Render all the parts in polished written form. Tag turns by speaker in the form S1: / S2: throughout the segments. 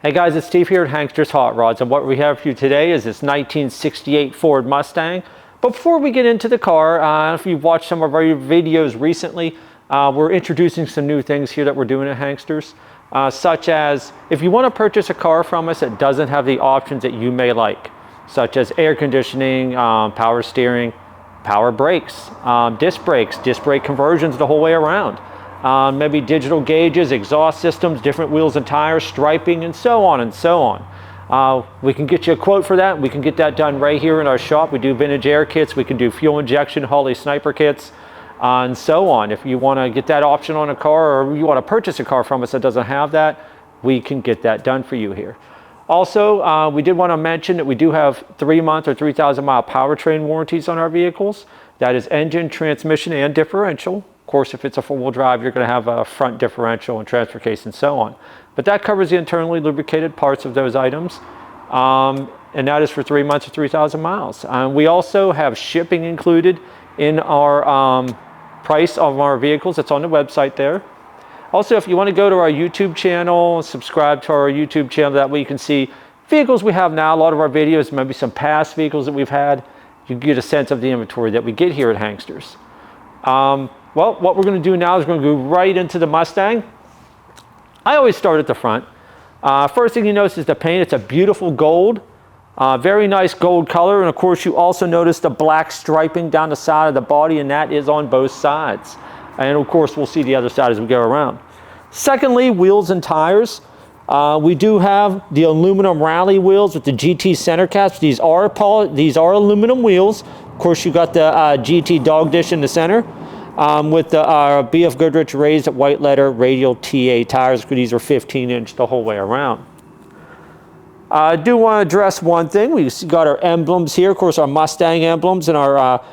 S1: Hey guys, it's Steve here at Hankster's Hot Rods, and what we have for you today is this 1968 Ford Mustang. But before we get into the car, if you've watched some of our videos recently, we're introducing some new things here that we're doing at Hankster's, such as if you want to purchase a car from us that doesn't have the options that you may like, such as air conditioning, power steering, power brakes, disc brake conversions the whole way around. Maybe digital gauges, exhaust systems, different wheels and tires, striping, and so on and so on. We can get you a quote for that. We can get that done right here in our shop. We do vintage air kits. We can do fuel injection, Holley sniper kits, and so on. If you want to get that option on a car, or you want to purchase a car from us that doesn't have that, we can get that done for you here. Also, we did want to mention that we do have 3-month or 3,000-mile powertrain warranties on our vehicles. That is engine, transmission, and differential. Of course, if it's a four-wheel drive, you're going to have a front differential and transfer case and so on. But that covers the internally lubricated parts of those items. And that is for 3 months or 3,000 miles. We also have shipping included in our price of our vehicles. It's on the website there. Also, if you want to go to our YouTube channel, subscribe to our YouTube channel, that way you can see vehicles we have now, a lot of our videos, maybe some past vehicles that we've had. You can get a sense of the inventory that we get here at Hankster's. Well, what we're going to do now is we're going to go right into the Mustang. I always start at the front. First thing you notice is the paint. It's a beautiful gold, very nice gold color. And of course, you also notice the black striping down the side of the body, and that is on both sides. And of course, we'll see the other side as we go around. Secondly, wheels and tires. We do have the aluminum rally wheels with the GT center caps. These are aluminum wheels. Of course, you got the GT dog dish in the center. With the BFGoodrich raised white letter Radial TA tires. These are 15-inch the whole way around. I do want to address one thing. We've got our emblems here. Of course, our Mustang emblems and our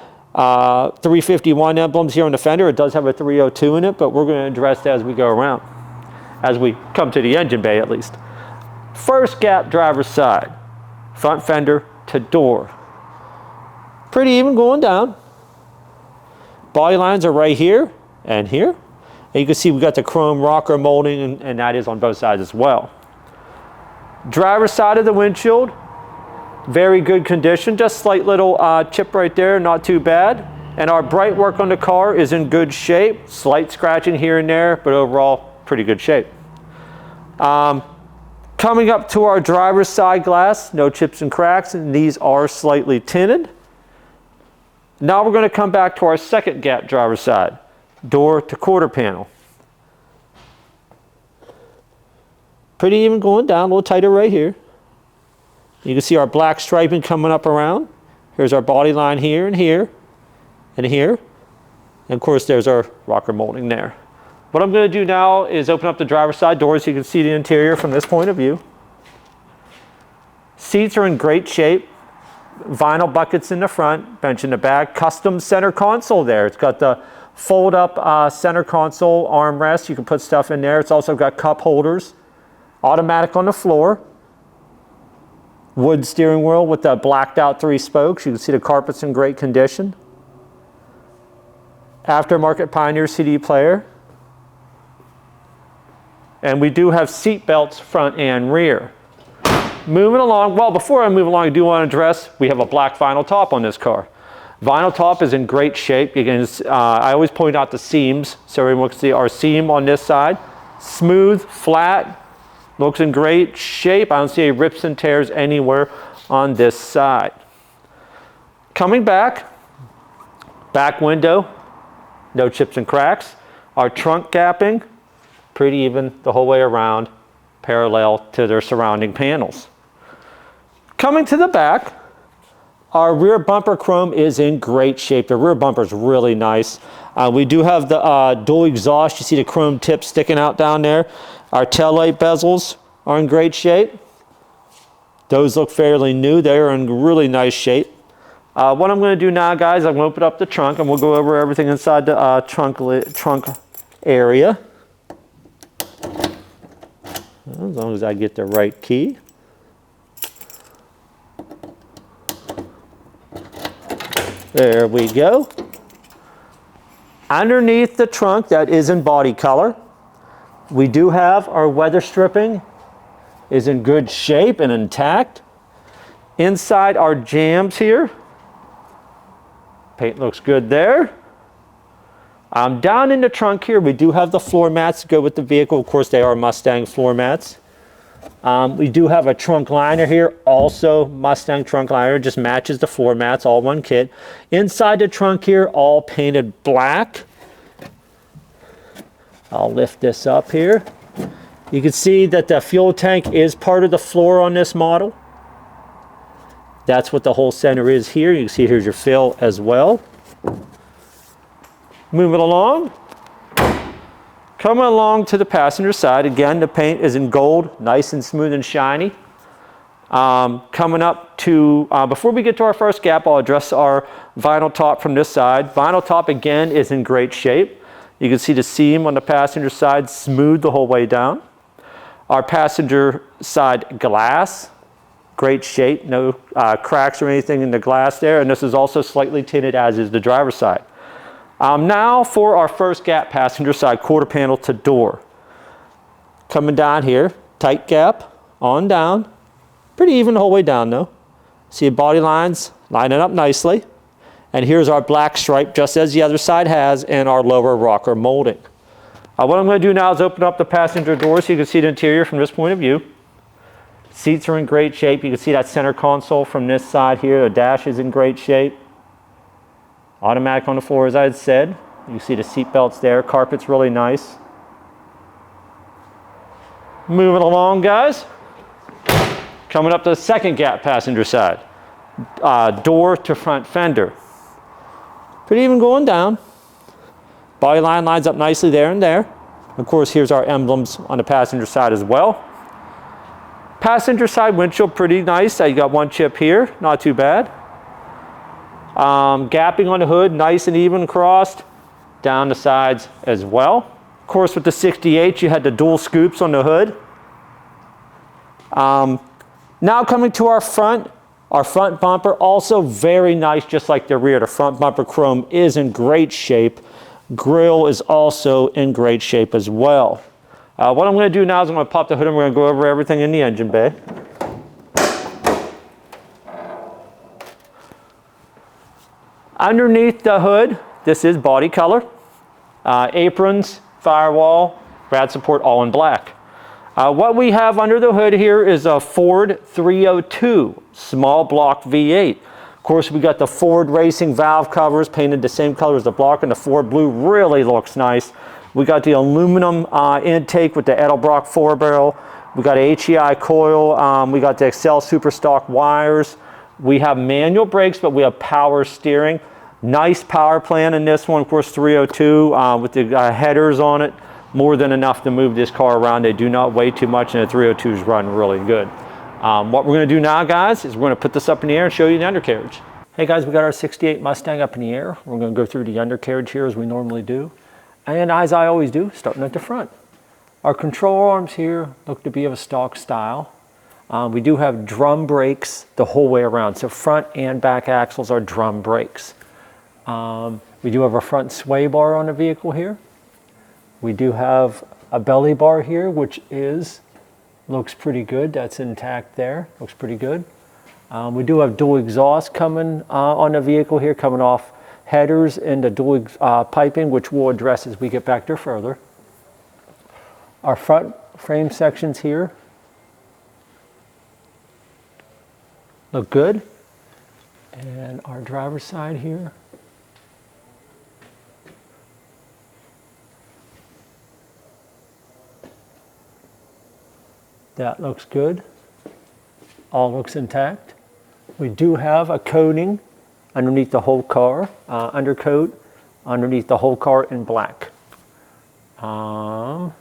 S1: 351 emblems here on the fender. It does have a 302 in it, but we're going to address that as we go around, as we come to the engine bay at least. First gap, driver's side, front fender to door. Pretty even going down. Body lines are right here and here. And you can see we got the chrome rocker molding, and that is on both sides as well. Driver's side of the windshield, very good condition. Just slight little chip right there, not too bad. And our bright work on the car is in good shape. Slight scratching here and there, but overall, pretty good shape. Coming up to our driver's side glass, no chips and cracks, and these are slightly tinted. Now we're going to come back to our second gap driver's side, door to quarter panel. Pretty even going down, a little tighter right here. You can see our black striping coming up around. Here's our body line here and here and here. And of course there's our rocker molding there. What I'm going to do now is open up the driver's side door so you can see the interior from this point of view. Seats are in great shape. Vinyl buckets in the front, bench in the back, custom center console there. It's got the fold up center console armrest. You can put stuff in there. It's also got cup holders, automatic on the floor, wood steering wheel with the blacked out 3 spokes. You can see the carpet's in great condition. Aftermarket Pioneer CD player. And we do have seat belts front and rear. Moving along, well, before I move along, I do want to address, we have a black vinyl top on this car. Vinyl top is in great shape. Again, I always point out the seams, so everyone can see our seam on this side. Smooth, flat, looks in great shape. I don't see any rips and tears anywhere on this side. Coming back, back window, no chips and cracks. Our trunk gapping, pretty even the whole way around, parallel to their surrounding panels. Coming to the back, our rear bumper chrome is in great shape. The rear bumper is really nice. We do have the dual exhaust. You see the chrome tip sticking out down there. Our taillight bezels are in great shape. Those look fairly new. They're in really nice shape. What I'm going to do now, guys, I'm going to open up the trunk and we'll go over everything inside the trunk area. As long as I get the right key. There we go. Underneath the trunk, that is in body color, we do have our weather stripping is in good shape and intact. Inside our jambs here, paint looks good there. Down in the trunk here, we do have the floor mats to go with the vehicle. Of course, they are Mustang floor mats. We do have a trunk liner here, also Mustang trunk liner, just matches the floor mats, all one kit. Inside the trunk here, all painted black. I'll lift this up here. You can see that the fuel tank is part of the floor on this model. That's what the whole center is here. You can see here's your fill as well. Moving along. Coming along to the passenger side, again, the paint is in gold, nice and smooth and shiny. Coming up to, before we get to our first gap, I'll address our vinyl top from this side. Vinyl top, again, is in great shape. You can see the seam on the passenger side smooth the whole way down. Our passenger side glass, great shape, no cracks or anything in the glass there, and this is also slightly tinted, as is the driver's side. Now for our first gap, passenger side, quarter panel to door. Coming down here, tight gap, on down. Pretty even the whole way down though. See body lines lining up nicely. And here's our black stripe, just as the other side has, and our lower rocker molding. What I'm going to do now is open up the passenger door so you can see the interior from this point of view. Seats are in great shape. You can see that center console from this side here. The dash is in great shape. Automatic on the floor, as I had said. You see the seat belts there. Carpet's really nice. Moving along, guys. Coming up to the second gap, passenger side. Door to front fender. Pretty even going down. Body line lines up nicely there and there. Of course, here's our emblems on the passenger side as well. Passenger side windshield, pretty nice. You got one chip here, not too bad. Gapping on the hood, nice and even crossed down the sides as well. Of course, with the 68, you had the dual scoops on the hood. Now coming to our front bumper, also very nice, just like the rear. The front bumper chrome is in great shape. Grille is also in great shape as well. What I'm going to do now is I'm going to pop the hood and we're going to go over everything in the engine bay. Underneath the hood, this is body color. Aprons, firewall, rad support, all in black. What we have under the hood here is a Ford 302 small block V8. Of course, we got the Ford Racing valve covers painted the same color as the block, and the Ford blue really looks nice. We got the aluminum intake with the Edelbrock 4-barrel. We got a HEI coil. We got the Accel super stock wires. We have manual brakes, but we have power steering. Nice power plant in this one, of course, 302 with the headers on it. More than enough to move this car around. They do not weigh too much, and the 302s run really good. What we're going to do now, guys, is we're going to put this up in the air and show you the undercarriage. Hey guys, we got our 68 Mustang up in the air. We're going to go through the undercarriage here as we normally do. And as I always do, starting at the front. Our control arms here look to be of a stock style. We do have drum brakes the whole way around. So front and back axles are drum brakes. We do have a front sway bar on the vehicle here. We do have a belly bar here, which looks pretty good. That's intact there, looks pretty good. We do have dual exhaust coming on the vehicle here, coming off headers and the dual piping, which we'll address as we get back there further. Our front frame sections here look good. And our driver's side here. That looks good. All looks intact. We do have a coating underneath the whole car, undercoat underneath the whole car in black. Let's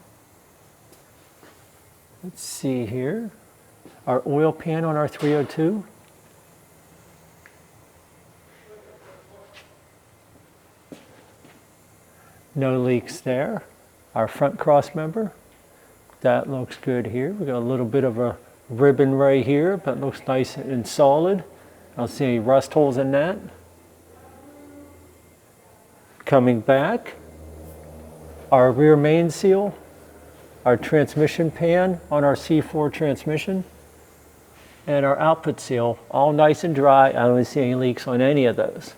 S1: see here. Our oil pan on our 302. No leaks there. Our front cross member. That looks good here. We got a little bit of a ribbon right here, but looks nice and solid. I don't see any rust holes in that. Coming back, our rear main seal. our transmission pan on our C4 transmission, and our output seal, all nice and dry. I don't see any leaks on any of those.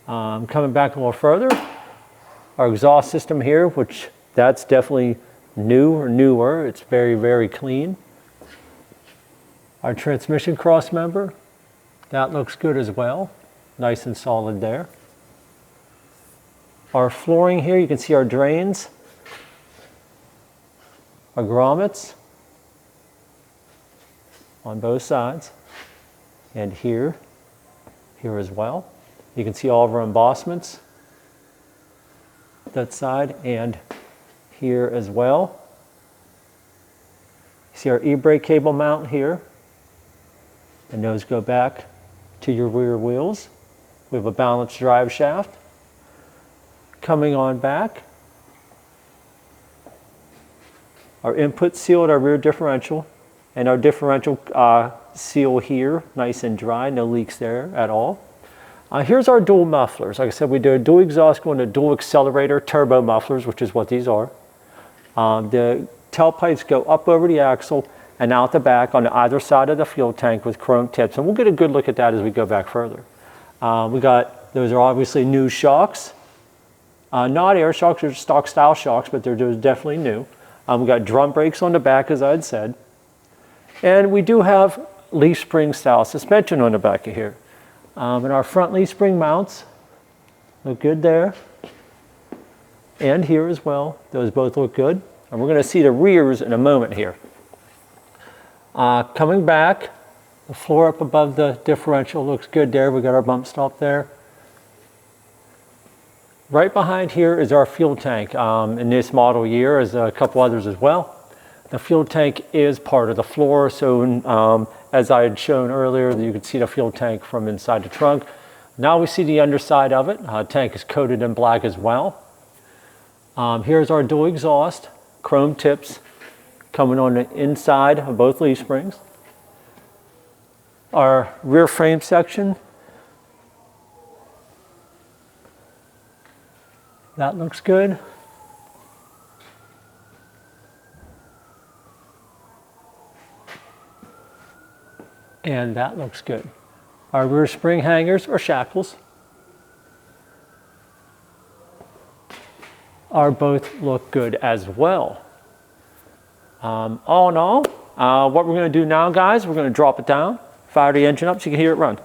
S1: Coming back a little further, our exhaust system here, which that's definitely new or newer. It's very, very clean. Our transmission cross member, that looks good as well. Nice and solid there. Our flooring here, you can see our drains, our grommets on both sides, and here as well. You can see all of our embossments, that side and here as well. You see our e-brake cable mount here, and those go back to your rear wheels. We have a balanced drive shaft. Coming on back, our input seal at our rear differential, and our differential seal here, nice and dry, no leaks there at all. Here's our dual mufflers. Like I said, we do a dual exhaust going to dual accelerator turbo mufflers, which is what these are. The tailpipes go up over the axle and out the back on either side of the fuel tank with chrome tips, and we'll get a good look at that as we go back further. Those are obviously new shocks. Not air shocks, they're stock style shocks, but they're definitely new. We got drum brakes on the back, as I had said. And we do have leaf spring style suspension on the back of here. And our front leaf spring mounts look good there. And here as well, those both look good. And we're going to see the rears in a moment here. Coming back, the floor up above the differential looks good there. We got our bump stop there. Right behind here is our fuel tank in this model year, as a couple others as well. The fuel tank is part of the floor, so as I had shown earlier, you could see the fuel tank from inside the trunk. Now we see the underside of it. Tank is coated in black as well. Here's our dual exhaust, chrome tips coming on the inside of both leaf springs. Our rear frame section, that looks good. And that looks good. Our rear spring hangers or shackles both look good as well. All in all, what we're going to do now, guys, we're going to drop it down, fire the engine up so you can hear it run.